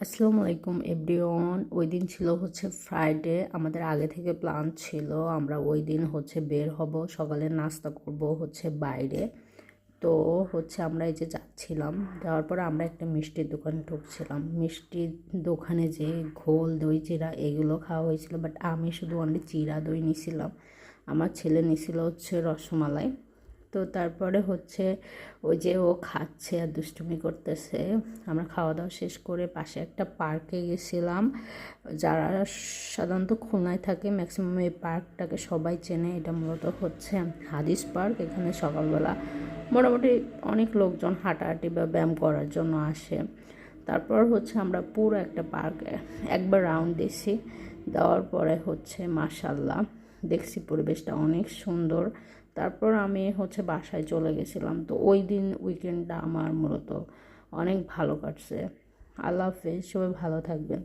আসসালামু আলাইকুম এভরিওয়ান। ওই দিন ছিল হচ্ছে ফ্রাইডে। আমাদের আগে থেকে প্ল্যান ছিল আমরা ওই দিন হচ্ছে বের হব, সকালে নাস্তা করব হচ্ছে বাইরে। তো হচ্ছে আমরা এই যে যাচ্ছিলাম, যাওয়ার পরে আমরা একটা মিষ্টির দোকানে ঢুকছিলাম। মিষ্টির দোকানে যে ঘোল দই চিড়া এগুলো খাওয়া হয়েছিল, বাট আমি শুধু অনলি চিড়া দই নিছিলাম। আমার ছেলে নিছিল হচ্ছে রসমালাই। তো তারপরে হচ্ছে ওই যে ও খাচ্ছে আর দুষ্টুমি করতেছে। আমরা খাওয়া দাওয়া শেষ করে পাশে একটা পার্কে গেছিলাম। যারা সাধারণত খুলনায় থাকে ম্যাক্সিমাম এই পার্কটাকে সবাই চেনে। এটা মূলত হচ্ছে হাদিস পার্ক। এখানে সকালবেলা মোটামুটি অনেক লোকজন হাঁটাহাঁটি বা ব্যায়াম করার জন্য আসে। তারপর হচ্ছে আমরা পুরো একটা পার্কে একবার রাউন্ড দিছি। দেওয়ার পরে হচ্ছে মাশাল্লাহ দেখছি পরিবেশটা অনেক সুন্দর। তারপর আমি হচ্ছে বাসায় চলে গেছিলাম। তো ওই দিন উইকেন্ডটা আমার মূলত অনেক ভালো কাটছে। আল্লাহ হাফেজ, সবাই ভালো থাকবেন।